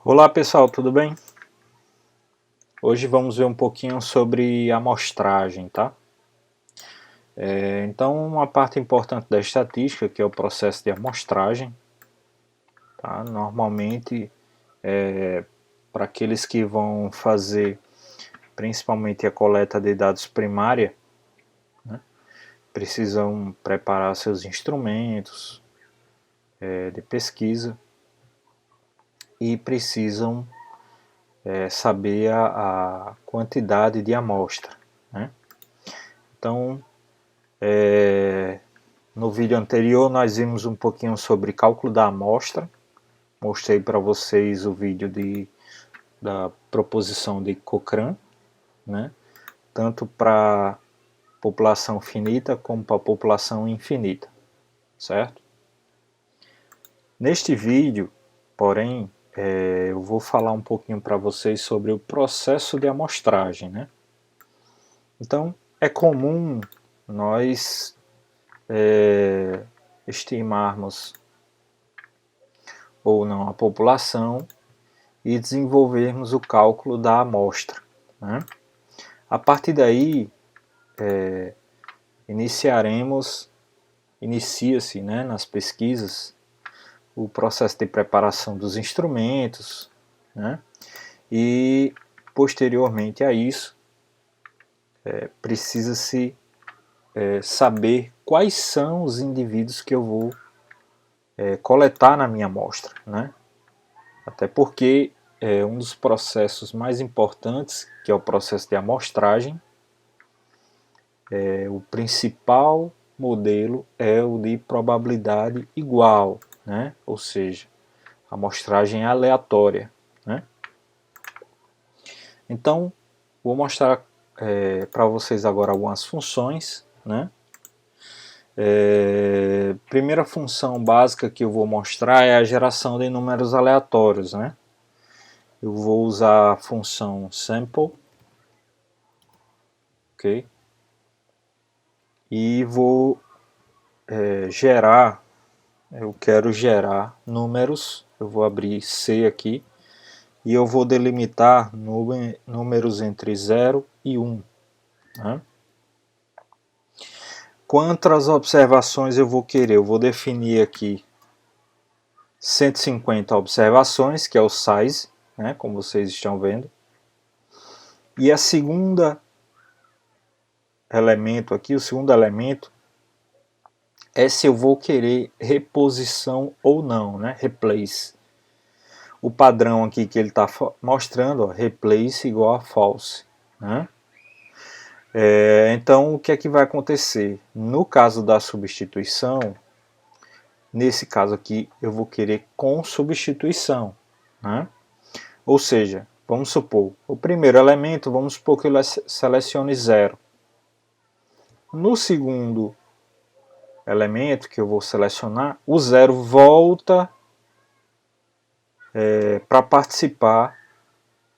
Olá pessoal, tudo bem? Hoje vamos ver um pouquinho sobre amostragem, tá? Então uma parte importante da estatística, que é o processo de amostragem, tá? Normalmente para aqueles que vão fazer principalmente a coleta de dados primária, né? Precisam preparar seus instrumentos de pesquisa e precisam saber a quantidade de amostra, né? Então, no vídeo anterior nós vimos um pouquinho sobre cálculo da amostra, mostrei para vocês o vídeo da proposição de Cochrane, né? Tanto para população finita como para população infinita, certo? Neste vídeo, porém, eu vou falar um pouquinho para vocês sobre o processo de amostragem, né? Então, é comum nós estimarmos ou não a população e desenvolvermos o cálculo da amostra, né? A partir daí, inicia-se, né, nas pesquisas o processo de preparação dos instrumentos, né? E posteriormente a isso precisa-se saber quais são os indivíduos que eu vou coletar na minha amostra, né? Até porque um dos processos mais importantes, que é o processo de amostragem, o principal modelo é o de probabilidade igual, né? Ou seja, amostragem aleatória, né? Então, vou mostrar para vocês agora algumas funções, né? Primeira função básica que eu vou mostrar é a geração de números aleatórios, né? Eu vou usar a função sample, ok? E vou eu quero gerar números, eu vou abrir C aqui, e eu vou delimitar números entre 0 e 1. Né? Quantas observações eu vou querer? Eu vou definir aqui 150 observações, que é o size, né, como vocês estão vendo. E a segunda elemento aqui, o segundo elemento, é se eu vou querer reposição ou não, né, replace. O padrão aqui que ele está mostrando, ó, replace igual a false, né? Então, o que é que vai acontecer? No caso da substituição, nesse caso aqui, eu vou querer com substituição, né? Ou seja, vamos supor, o primeiro elemento, vamos supor que eu selecione 0. No segundo elemento que eu vou selecionar, o 0 volta para participar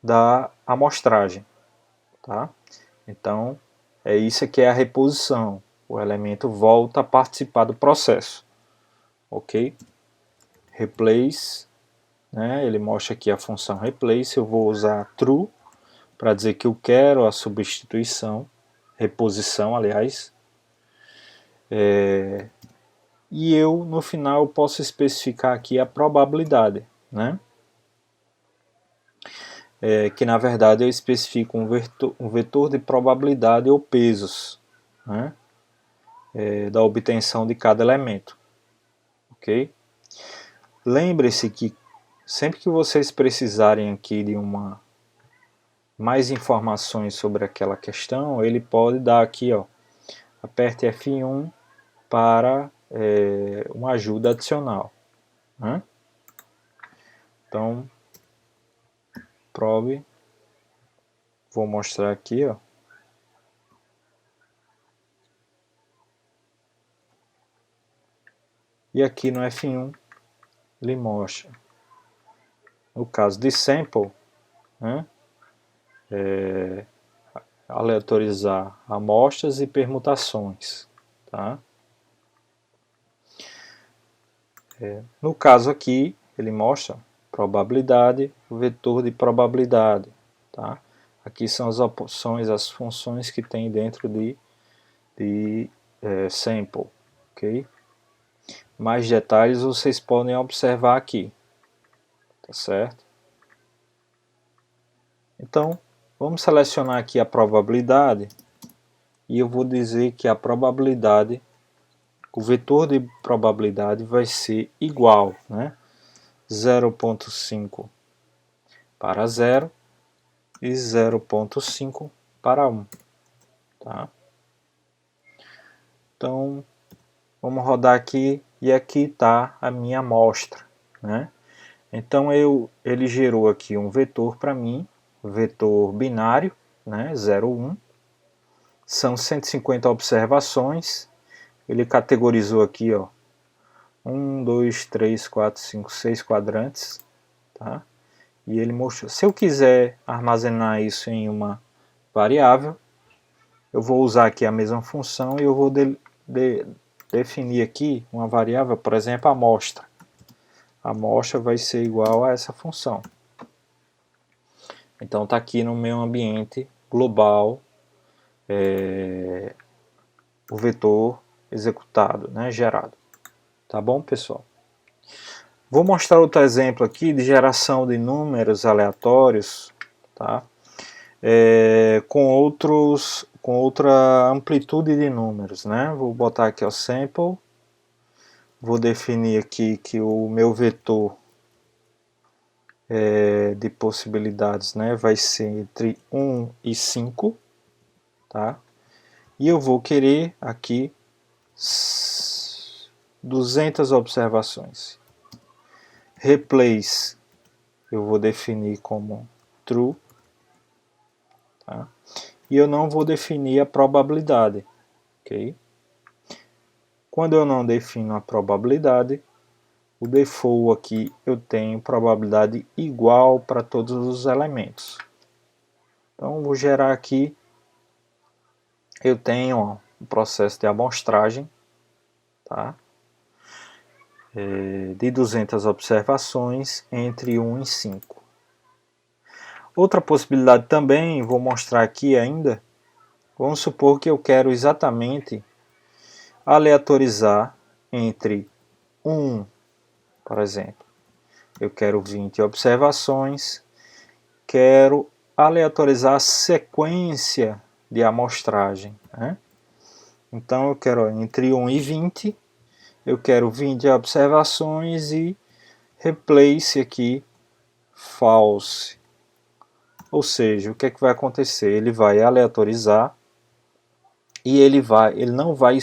da amostragem, tá? Então, isso aqui é a reposição. O elemento volta a participar do processo. Ok? Replace, né? Ele mostra aqui a função replace. Eu vou usar true para dizer que eu quero a substituição, reposição, aliás. E eu, no final, eu posso especificar aqui a probabilidade, né? Que na verdade eu especifico um vetor de probabilidade ou pesos, né? Da obtenção de cada elemento. Ok? Lembre-se que sempre que vocês precisarem aqui de mais informações sobre aquela questão, ele pode dar aqui, ó, aperte F1 para uma ajuda adicional, né? Então, prove, vou mostrar aqui, ó. E aqui no F1 ele mostra, no caso de sample, né, aleatorizar amostras e permutações, tá? No caso aqui, ele mostra probabilidade, vetor de probabilidade. Tá? Aqui são as opções, as funções que tem dentro de sample. Okay? Mais detalhes vocês podem observar aqui. Tá certo? Então, vamos selecionar aqui a probabilidade e eu vou dizer que a probabilidade, o vetor de probabilidade vai ser igual, né? 0,5 para 0 e 0,5 para 1. Tá? Então, vamos rodar aqui e aqui está a minha amostra. Né? Então, ele gerou aqui um vetor para mim, vetor binário, né? 0, 1. São 150 observações. Ele categorizou aqui, ó, 1, 2, 3, 4, 5, 6 quadrantes. Tá? E ele mostrou. Se eu quiser armazenar isso em uma variável, eu vou usar aqui a mesma função e eu vou definir aqui uma variável, por exemplo, amostra. A amostra vai ser igual a essa função. Então está aqui no meu ambiente global o vetor executado, né, gerado. Tá bom, pessoal? Vou mostrar outro exemplo aqui de geração de números aleatórios, tá? Com outra amplitude de números, né? Vou botar aqui o sample, vou definir aqui que o meu vetor de possibilidades, né, vai ser entre 1 e 5, tá? E eu vou querer aqui 200 observações. Replace eu vou definir como true, tá? E eu não vou definir a probabilidade, ok? Quando eu não defino a probabilidade, o default aqui eu tenho probabilidade igual para todos os elementos. Então vou gerar aqui, eu tenho um processo de amostragem, tá? De 200 observações entre 1 e 5. Outra possibilidade também, vou mostrar aqui ainda, vamos supor que eu quero exatamente aleatorizar entre 1, por exemplo, eu quero 20 observações, quero aleatorizar a sequência de amostragem. Né? Então eu quero entre 1 e 20, eu quero 20 observações e replace aqui false. Ou seja, o que é que vai acontecer? Ele vai aleatorizar e ele não vai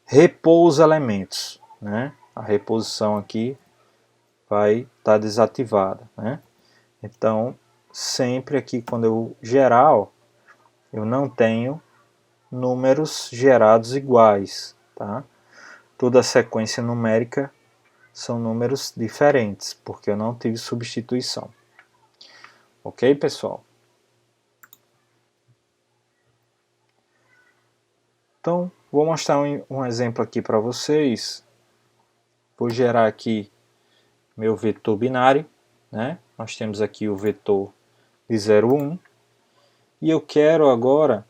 repor os elementos. Né? A reposição aqui vai estar desativada. Né? Então, sempre aqui quando eu gerar, ó, eu não tenho números gerados iguais, tá? Toda sequência numérica são números diferentes, porque eu não tive substituição. Ok, pessoal? Então, vou mostrar um exemplo aqui para vocês. Vou gerar aqui meu vetor binário, né? Nós temos aqui o vetor de 0, 1, e eu quero agora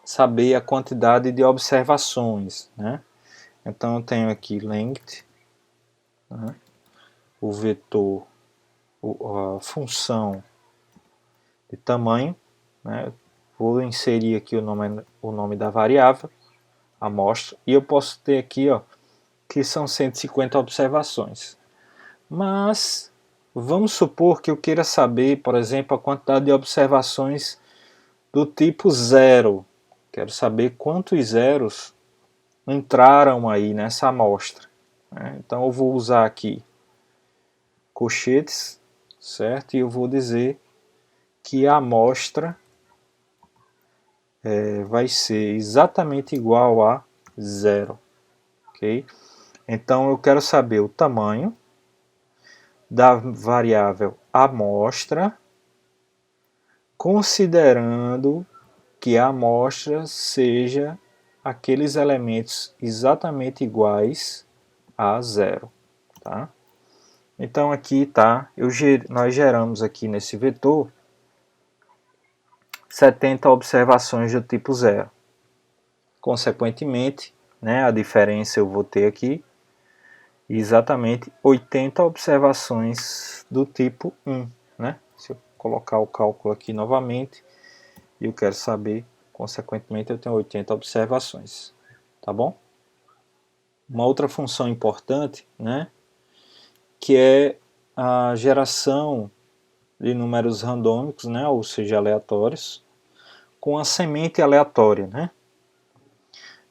saber a quantidade de observações, né? Então eu tenho aqui length, né? O vetor, a função de tamanho, né? Vou inserir aqui o nome da variável, amostra, e eu posso ter aqui, ó, que são 150 observações. Mas vamos supor que eu queira saber, por exemplo, a quantidade de observações do tipo 0. Quero saber quantos zeros entraram aí nessa amostra. Né? Então eu vou usar aqui colchetes, certo? E eu vou dizer que a amostra vai ser exatamente igual a 0. Okay? Então eu quero saber o tamanho da variável amostra, considerando que a amostra seja aqueles elementos exatamente iguais a 0. Tá? Então aqui nós geramos aqui nesse vetor 70 observações do tipo 0. Consequentemente, né, a diferença eu vou ter aqui exatamente 80 observações do tipo 1. Né? Se eu colocar o cálculo aqui novamente, e eu quero saber, consequentemente eu tenho 80 observações. Tá bom? Uma outra função importante, né, que é a geração de números randômicos, né, ou seja, aleatórios, com a semente aleatória. Né?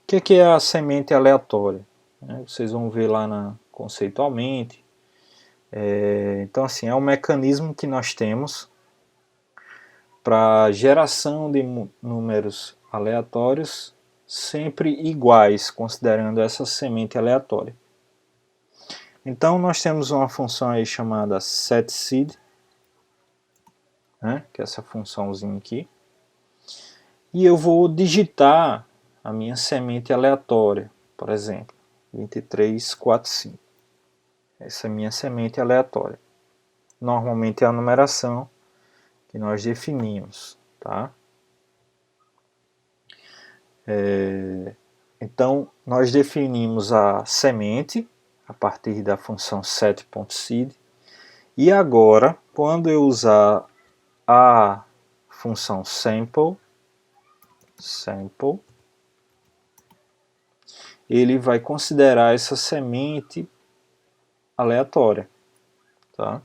O que é a semente aleatória? Vocês vão ver lá conceitualmente. Então, assim, é um mecanismo que nós temos para geração de números aleatórios sempre iguais, considerando essa semente aleatória. Então, nós temos uma função aí chamada setSeed, né, que é essa funçãozinha aqui, e eu vou digitar a minha semente aleatória, por exemplo, 2345. Essa é a minha semente aleatória. Normalmente é a numeração que nós definimos. Tá? Então, nós definimos a semente a partir da função set.seed. E agora, quando eu usar a função sample, ele vai considerar essa semente aleatória. Tá?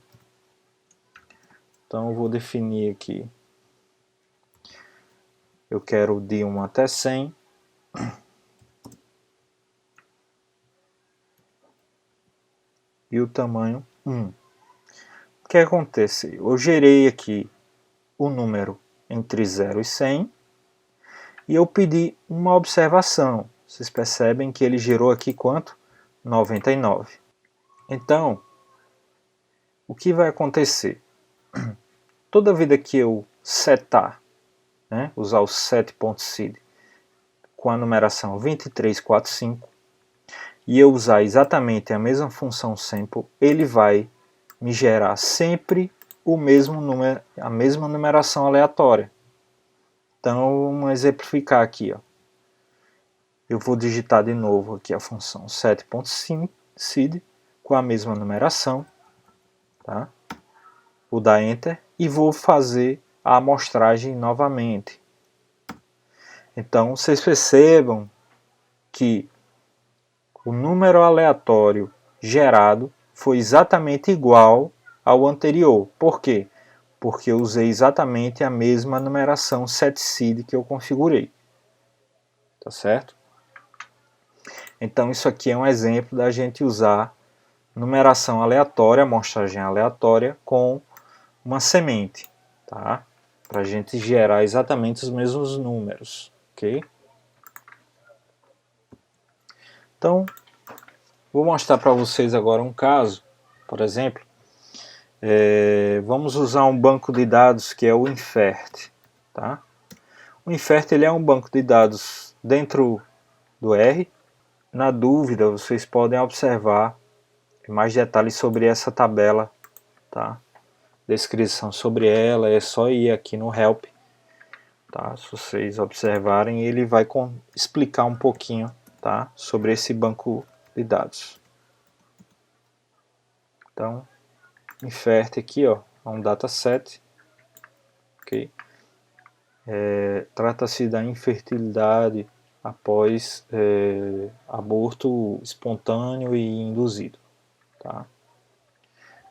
Então eu vou definir aqui, eu quero de 1 até 100, e o tamanho 1. O que acontece? Eu gerei aqui o número entre 0 e 100, e eu pedi uma observação. Vocês percebem que ele gerou aqui quanto? 99. Então, o que vai acontecer? Toda vida que eu setar, né, usar o set.seed com a numeração 2345, e eu usar exatamente a mesma função sample, ele vai me gerar sempre o mesmo número, a mesma numeração aleatória. Então, vamos exemplificar aqui. Ó. Eu vou digitar de novo aqui a função set.seed com a mesma numeração. Tá? Vou dar Enter e vou fazer a amostragem novamente. Então, vocês percebam que o número aleatório gerado foi exatamente igual ao anterior. Por quê? Porque eu usei exatamente a mesma numeração setSeed que eu configurei. Tá certo? Então isso aqui é um exemplo da gente usar numeração aleatória, amostragem aleatória, com uma semente. Tá? Para a gente gerar exatamente os mesmos números. Ok? Então, vou mostrar para vocês agora um caso, por exemplo, vamos usar um banco de dados que é o Infert. Tá? O Infert ele é um banco de dados dentro do R. Na dúvida, vocês podem observar mais detalhes sobre essa tabela. Tá? Descrição sobre ela, é só ir aqui no Help. Tá? Se vocês observarem, ele vai explicar um pouquinho, tá, sobre esse banco de dados. Então, Infert aqui, ó, é um dataset. Okay? Trata-se da infertilidade após aborto espontâneo e induzido. Tá?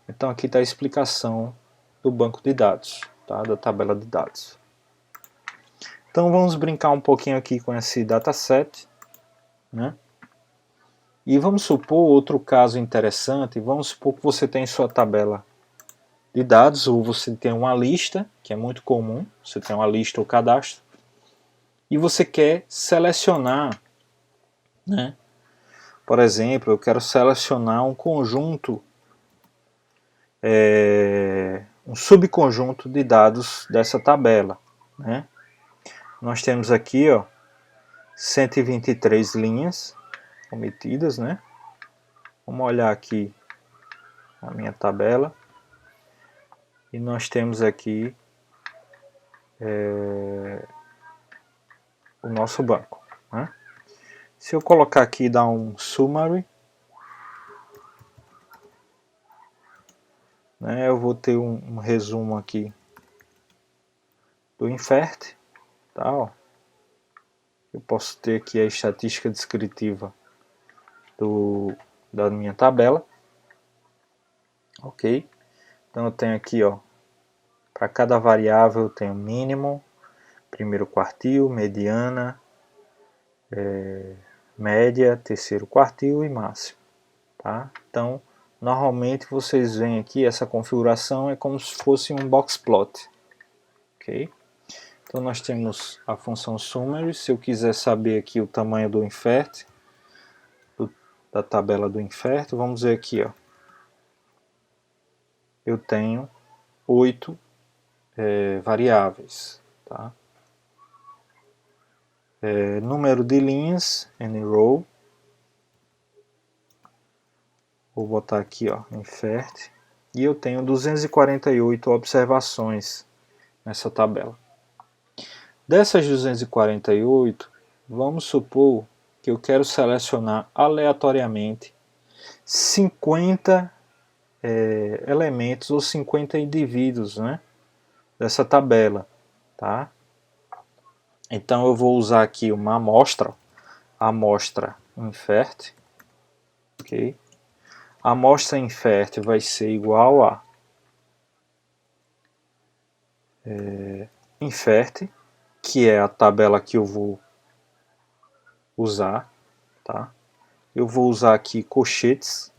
Então aqui está a explicação do banco de dados, tá? Da tabela de dados. Então vamos brincar um pouquinho aqui com esse dataset, né? E vamos supor outro caso interessante. Vamos supor que você tem sua tabela de dados, ou você tem uma lista, que é muito comum, você tem uma lista ou cadastro, e você quer selecionar, né? Por exemplo, eu quero selecionar um conjunto, um subconjunto de dados dessa tabela, né? Nós temos aqui, ó, 123 linhas omitidas, né? Vamos olhar aqui a minha tabela. E nós temos aqui o nosso banco, né? Se eu colocar aqui e dar um summary, né, eu vou ter um resumo aqui do Infert, tá, ó. Eu posso ter aqui a estatística descritiva da minha tabela, ok? Então eu tenho aqui, ó, para cada variável eu tenho mínimo, primeiro quartil, mediana, média, terceiro quartil e máximo, tá? Então, normalmente vocês veem aqui, essa configuração é como se fosse um box plot, ok? Então nós temos a função summary. Se eu quiser saber aqui o tamanho do Infert, da tabela do Infert, vamos ver aqui, ó. Eu tenho 8 variáveis, tá? Número de linhas, any-row. Vou botar aqui, ó, Infert. E eu tenho 248 observações nessa tabela. Dessas 248, vamos supor que eu quero selecionar aleatoriamente 50 elementos ou 50 indivíduos, né, dessa tabela, tá? Então eu vou usar aqui uma amostra, amostra Infert, ok? A amostra Infert vai ser igual a Infert, que é a tabela que eu vou usar, tá? Eu vou usar aqui colchetes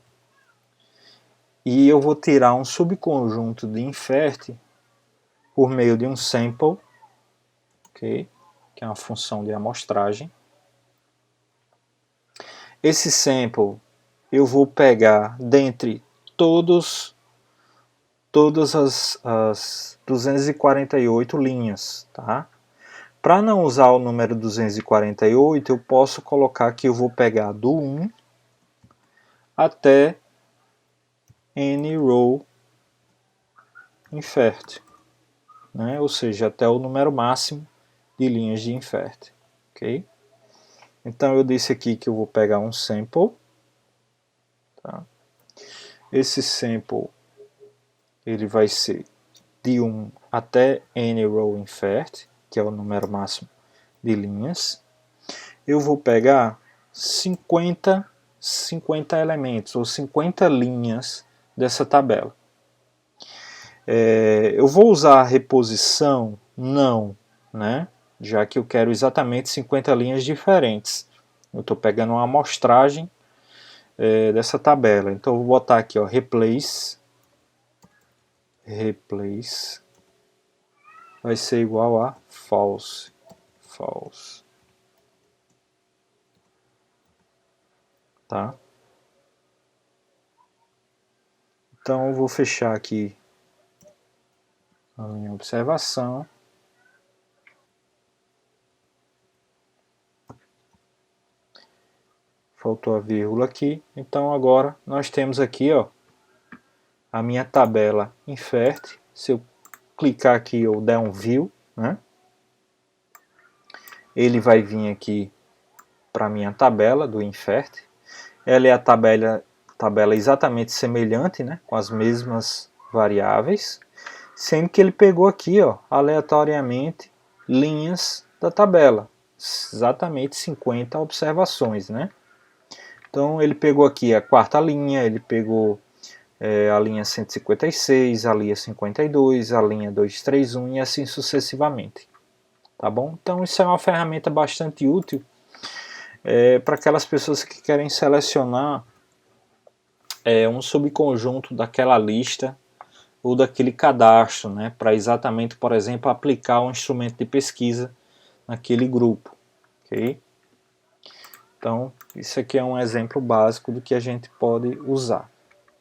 e eu vou tirar um subconjunto de Infert por meio de um sample, ok? Que é uma função de amostragem. Esse sample eu vou pegar dentre todas as 248 linhas, tá? Para não usar o número 248, eu posso colocar que eu vou pegar do 1 até any-row Infert, né? Ou seja, até o número máximo de linhas de Infert, ok? Então eu disse aqui que eu vou pegar um sample, tá? Esse sample ele vai ser de 1 até any-row Infert, que é o número máximo de linhas. Eu vou pegar 50 elementos ou 50 linhas dessa tabela. Eu vou usar a reposição? Não, né? Já que eu quero exatamente 50 linhas diferentes. Eu estou pegando uma amostragem dessa tabela. Então eu vou botar aqui, ó, replace vai ser igual a false. Tá? Então eu vou fechar aqui a minha observação. Faltou a vírgula aqui. Então agora nós temos aqui, ó, a minha tabela Infert. Se eu clicar aqui ou der um view, né, ele vai vir aqui para a minha tabela do Infert. Ela é a tabela exatamente semelhante, né, com as mesmas variáveis, sendo que ele pegou aqui, ó, aleatoriamente linhas da tabela, exatamente 50 observações, né? Então ele pegou aqui a quarta linha, ele pegou a linha 156, a linha 52, a linha 231 e assim sucessivamente, tá bom? Então isso é uma ferramenta bastante útil para aquelas pessoas que querem selecionar um subconjunto daquela lista ou daquele cadastro, né, para exatamente, por exemplo, aplicar um instrumento de pesquisa naquele grupo, ok? Então, isso aqui é um exemplo básico do que a gente pode usar.